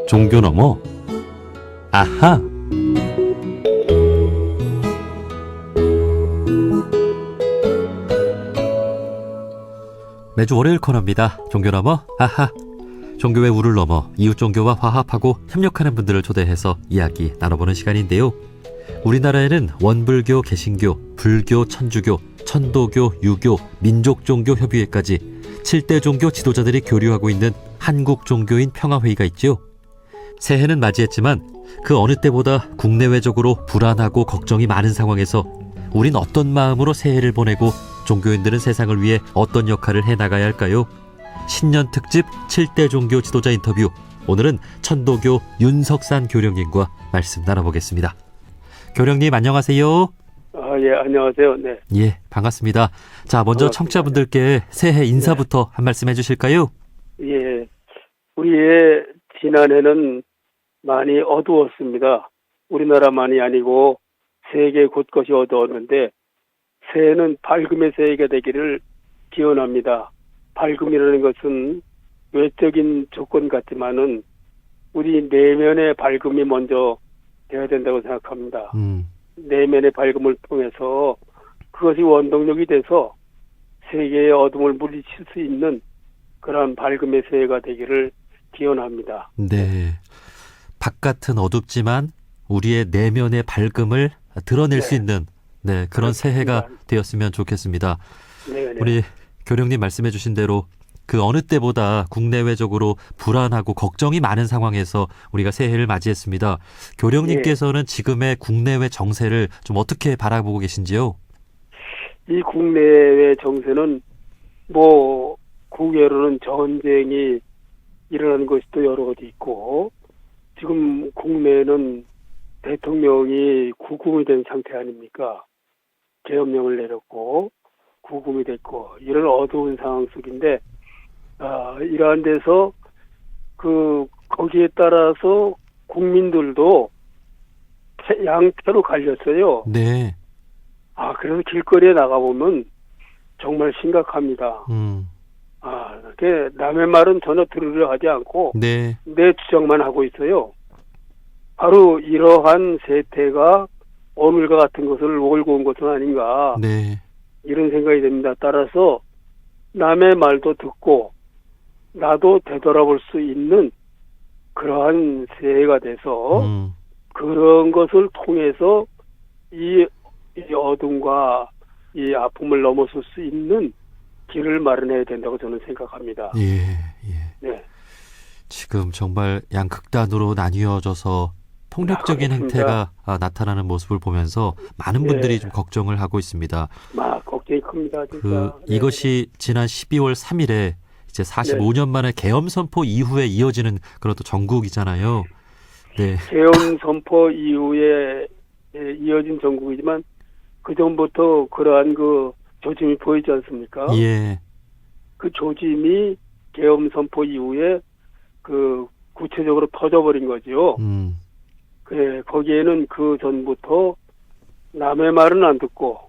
종교 넘어 아하. 매주 월요일 코너입니다. 종교 넘어 아하. 종교의 우를 넘어 이웃 종교와 화합하고 협력하는 분들을 초대해서 이야기 나눠보는 시간인데요. 우리나라에는 원불교, 개신교, 불교, 천주교, 천도교, 유교, 민족종교 협의회까지 7대 종교 지도자들이 교류하고 있는 한국종교인 평화회의가 있죠. 새해는 맞이했지만 그 어느 때보다 국내외적으로 불안하고 걱정이 많은 상황에서 우린 어떤 마음으로 새해를 보내고 종교인들은 세상을 위해 어떤 역할을 해나가야 할까요? 신년 특집 7대 종교 지도자 인터뷰. 오늘은 천도교 윤석산 교령님과 말씀 나눠보겠습니다. 교령님 안녕하세요. 예, 안녕하세요. 네. 예, 반갑습니다. 자, 먼저 반갑습니다. 청취자분들께 새해 인사부터 한 말씀 해주실까요? 예, 우리의 지난해는 많이 어두웠습니다. 우리나라만이 아니고 세계 곳곳이 어두웠는데 새해는 밝음의 새해가 되기를 기원합니다. 밝음이라는 것은 외적인 조건 같지만은 우리 내면의 밝음이 먼저 되어야 된다고 생각합니다. 내면의 밝음을 통해서 그것이 원동력이 돼서 세계의 어둠을 물리칠 수 있는 그런 밝음의 새해가 되기를 기원합니다. 네. 바깥은 어둡지만 우리의 내면의 밝음을 드러낼 수 있는 그런 새해가 되었으면 좋겠습니다. 네. 우리 교령님 말씀해 주신 대로 그 어느 때보다 국내외적으로 불안하고 걱정이 많은 상황에서 우리가 새해를 맞이했습니다. 교령님께서는 지금의 국내외 정세를 좀 어떻게 바라보고 계신지요? 이 국내외 정세는 뭐 국외로는 전쟁이 일어나는 것이 또 여러 가지 있고 지금 국내는 대통령이 구금이 된 상태 아닙니까? 계엄령을 내렸고 구금이 됐고 이런 어두운 상황 속인데 이러한 데서 거기에 따라서 국민들도 양태로 갈렸어요. 네. 그래서 길거리에 나가보면 정말 심각합니다. 이렇게 남의 말은 전혀 들으려 하지 않고 네. 내 주장만 하고 있어요. 바로 이러한 세태가 오늘과 같은 것을 몰고 온 것은 아닌가. 네. 이런 생각이 듭니다. 따라서 남의 말도 듣고 나도 되돌아볼 수 있는 그러한 새해가 돼서 그런 것을 통해서 이 어둠과 이 아픔을 넘어설 수 있는 길을 마련해야 된다고 저는 생각합니다. 예. 네. 지금 정말 양극단으로 나뉘어져서 폭력적인 행태가 나타나는 모습을 보면서 많은 분들이 좀 걱정을 하고 있습니다. 걱정이 큽니다. 진짜. 이것이 지난 12월 3일에 이제 45년 만에 계엄 선포 이후에 이어지는 그런 또 정국이잖아요. 네. 계엄 선포 이후에 이어진 정국이지만 그 전부터 그러한 그 조짐이 보이지 않습니까? 예. 그 조짐이 계엄 선포 이후에 구체적으로 터져버린 거죠. 거기에는 그 전부터 남의 말은 안 듣고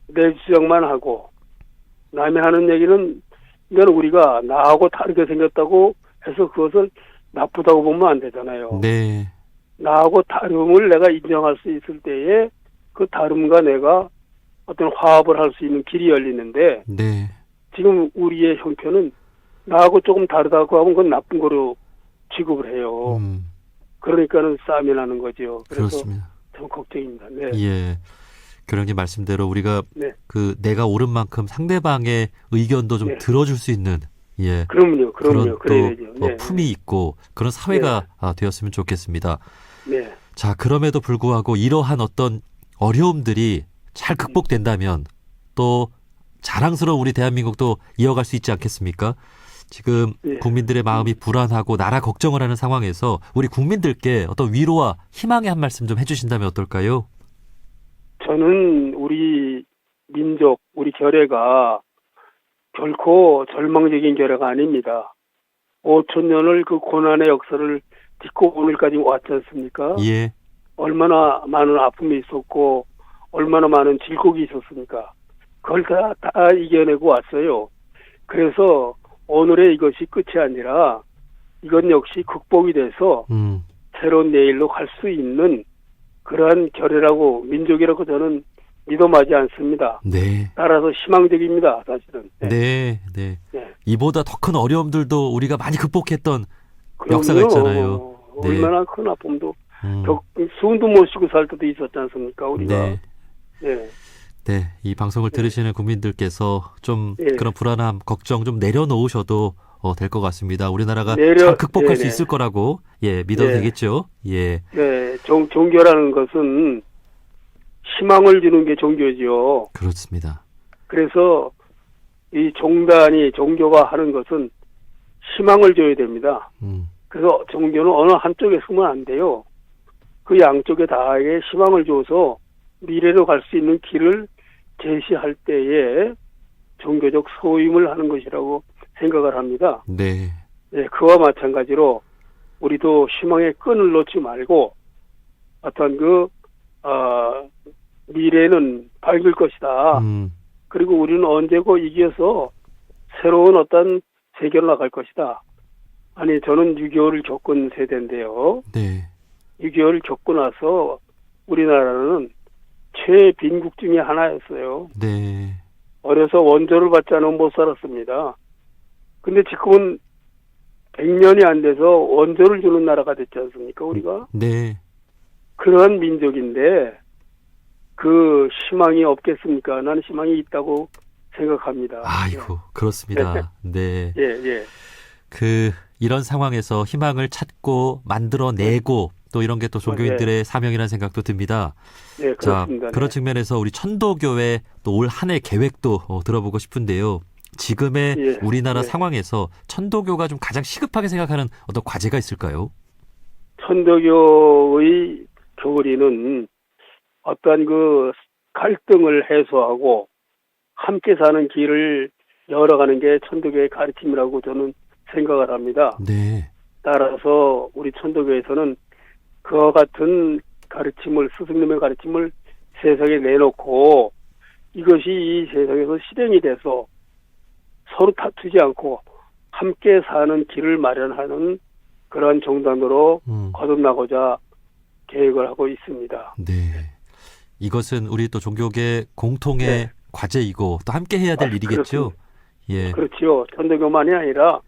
내 주장만 하고 남이 하는 얘기는 이건 우리가 나하고 다르게 생겼다고 해서 그것을 나쁘다고 보면 안 되잖아요. 네. 나하고 다름을 내가 인정할 수 있을 때에 그 다름과 내가 어떤 화합을 할 수 있는 길이 열리는데 네. 지금 우리의 형편은 나하고 조금 다르다고 하면 그건 나쁜 거로 취급을 해요. 그러니까는 싸움이 나는 거죠. 그래서 그렇습니다. 참 걱정입니다. 네. 예. 교령님 말씀대로 우리가 네. 내가 옳은 만큼 상대방의 의견도 좀 들어줄 수 있는 그럼요. 그런 그래야죠. 또 품이 있고 그런 사회가 되었으면 좋겠습니다. 네. 자, 그럼에도 불구하고 이러한 어떤 어려움들이 잘 극복된다면 또 자랑스러운 우리 대한민국도 이어갈 수 있지 않겠습니까? 지금 국민들의 마음이 불안하고 나라 걱정을 하는 상황에서 우리 국민들께 어떤 위로와 희망의 한 말씀 좀 해주신다면 어떨까요? 저는 우리 민족, 우리 결의가 결코 절망적인 결의가 아닙니다. 5천 년을 그 고난의 역사를 딛고 오늘까지 왔지 않습니까? 예. 얼마나 많은 아픔이 있었고 얼마나 많은 질곡이 있었습니까? 그걸 다 이겨내고 왔어요. 그래서 오늘의 이것이 끝이 아니라 이건 역시 극복이 돼서 새로운 내일로 갈 수 있는 그러한 결의라고 민족이라고 저는 믿어마지 않습니다. 네. 따라서 희망적입니다, 사실은. 네. 이보다 더 큰 어려움들도 우리가 많이 극복했던 역사가 그럼요. 있잖아요. 네. 얼마나 큰 아픔도 숨도 못 쉬고 살 때도 있었지 않습니까, 우리가. 네. 네. 네, 이 방송을 들으시는 국민들께서 좀 예. 그런 불안함, 걱정 좀 내려놓으셔도 될 것 같습니다. 우리나라가 내려- 잘 극복할 수 네네. 있을 거라고 믿어도 예. 되겠죠. 예, 네, 종교라는 것은 희망을 주는 게 종교지요. 그렇습니다. 그래서 이 종교가 하는 것은 희망을 줘야 됩니다. 그래서 종교는 어느 한쪽에 서면 안 돼요. 그 양쪽에 다에게 희망을 줘서 미래로 갈 수 있는 길을 제시할 때에 종교적 소임을 하는 것이라고 생각을 합니다. 네, 네, 그와 마찬가지로 우리도 희망의 끈을 놓지 말고 어떤 미래는 밝을 것이다. 그리고 우리는 언제고 이겨서 새로운 어떤 세계로 나갈 것이다. 아니, 저는 6.25를 겪은 세대인데요. 네, 6.25를 겪고 나서 우리나라는 최빈국 중에 하나였어요. 네, 어려서 원조를 받지 않으면 못 살았습니다. 근데 지금은 100년이 안 돼서 원조를 주는 나라가 됐지 않습니까, 우리가? 네, 그러한 민족인데 그 희망이 없겠습니까? 나는 희망이 있다고 생각합니다. 아이고, 그렇습니다. 네, 예. 이런 상황에서 희망을 찾고 만들어내고 또 이런 게 또 종교인들의 사명이라는 생각도 듭니다. 네, 그렇습니다. 자, 그런 측면에서 우리 천도교회 또 올 한 해 계획도 들어보고 싶은데요. 지금의 예, 우리나라 예. 상황에서 천도교가 좀 가장 시급하게 생각하는 어떤 과제가 있을까요? 천도교의 교리는 어떠한 그 갈등을 해소하고 함께 사는 길을 열어가는 게 천도교의 가르침이라고 저는 생각을 합니다. 네, 따라서 우리 천도교에서는 그와 같은 가르침을, 스승님의 가르침을 세상에 내놓고 이것이 이 세상에서 실행이 돼서 서로 다투지 않고 함께 사는 길을 마련하는 그러한 정당으로 거듭나고자 계획을 하고 있습니다. 네. 이것은 우리 또 종교계 공통의 네. 과제이고 또 함께 해야 될 일이겠죠? 예. 그렇지요. 천도교만이 아니라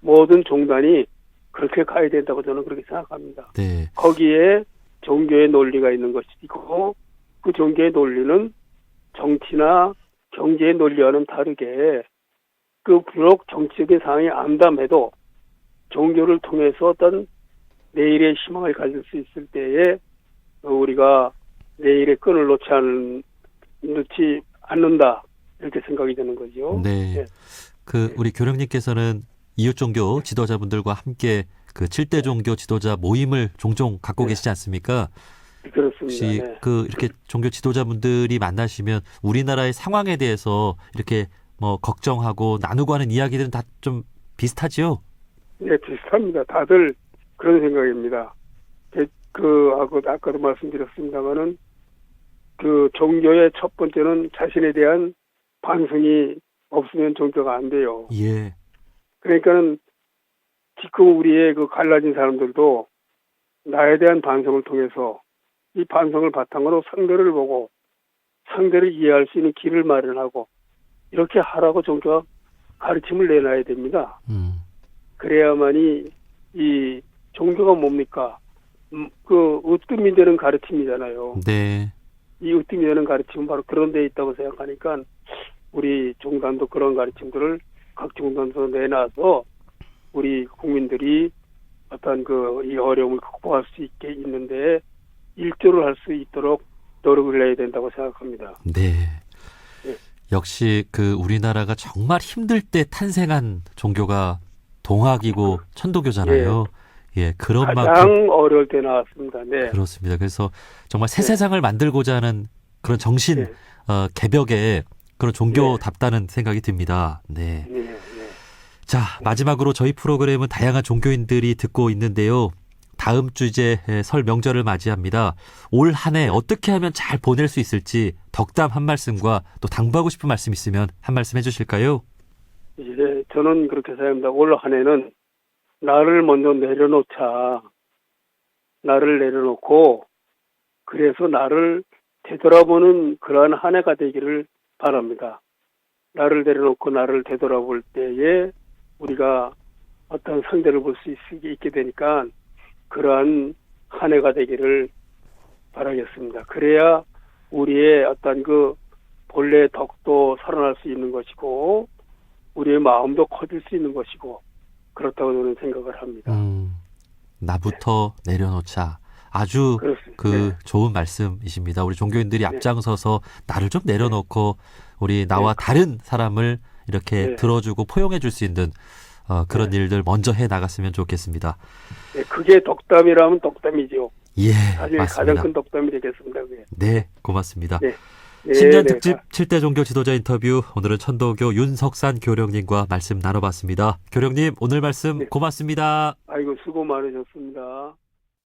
모든 종단이 그렇게 가야 된다고 저는 그렇게 생각합니다. 네. 거기에 종교의 논리가 있는 것이고 그 종교의 논리는 정치나 경제의 논리와는 다르게 비록 정치적인 상황이 암담해도 종교를 통해서 어떤 내일의 희망을 가질 수 있을 때에 우리가 내일의 끈을 놓지 않는다 이렇게 생각이 되는 거죠. 네. 네. 우리 교령님께서는 이웃종교 지도자분들과 함께 7대 종교 지도자 모임을 종종 갖고 계시지 않습니까? 그렇습니다. 혹시 네. 이렇게 종교 지도자분들이 만나시면 우리나라의 상황에 대해서 이렇게 걱정하고 나누고 하는 이야기들은 다 좀 비슷하지요? 네, 비슷합니다. 다들 그런 생각입니다. 아까도 말씀드렸습니다만은 종교의 첫 번째는 자신에 대한 반성이 없으면 종교가 안 돼요. 예. 그러니까는 지금 우리의 갈라진 사람들도 나에 대한 반성을 통해서 이 반성을 바탕으로 상대를 보고 상대를 이해할 수 있는 길을 마련하고 이렇게 하라고 종교가 가르침을 내놔야 됩니다. 그래야만이 이 종교가 뭡니까? 으뜸이 되는 가르침이잖아요. 네. 이 으뜸이 되는 가르침은 바로 그런 데 있다고 생각하니까 우리 종단도 그런 가르침들을 각 종단도 내놔서 우리 국민들이 어떤 이 어려움을 극복할 수 있게 있는데 일조를 할 수 있도록 노력을 해야 된다고 생각합니다. 네. 네. 역시 우리나라가 정말 힘들 때 탄생한 종교가 동학이고 천도교잖아요. 예, 그런 가장 만큼 어려울 때 나왔습니다. 네. 그렇습니다. 그래서 정말 새 네. 세상을 만들고자 하는 그런 정신, 네. 개벽에 그런 종교답다는 생각이 듭니다. 네. 네. 네. 자, 마지막으로 저희 프로그램은 다양한 종교인들이 듣고 있는데요. 다음 주 이제 설 명절을 맞이합니다. 올 한 해 어떻게 하면 잘 보낼 수 있을지 덕담 한 말씀과 또 당부하고 싶은 말씀 있으면 한 말씀 해주실까요? 이제 저는 그렇게 생각합니다. 올 한 해는 나를 먼저 내려놓자. 나를 내려놓고 그래서 나를 되돌아보는 그러한 한 해가 되기를 바랍니다. 나를 내려놓고 나를 되돌아볼 때에 우리가 어떤 상대를 볼 수 있게 되니까 그러한 한 해가 되기를 바라겠습니다. 그래야 우리의 어떤 그 본래의 덕도 살아날 수 있는 것이고 우리의 마음도 커질 수 있는 것이고 그렇다고 저는 생각을 합니다. 나부터 내려놓자. 아주 그렇습니다. 그 네. 좋은 말씀이십니다. 우리 종교인들이 네. 앞장서서 나를 좀 내려놓고 우리 나와 네. 다른 사람을 이렇게 네. 들어주고 포용해 줄 수 있는 그런 네. 일들 먼저 해 나갔으면 좋겠습니다. 네, 그게 덕담이라면 덕담이죠. 예, 사실 맞습니다. 가장 큰 덕담이 되겠습니다. 그게. 네, 고맙습니다. 네. 네, 신년 네. 특집 7대 종교 지도자 인터뷰, 오늘은 천도교 윤석산 교령님과 말씀 나눠봤습니다. 교령님, 오늘 말씀 네. 고맙습니다. 아이고 수고 많으셨습니다.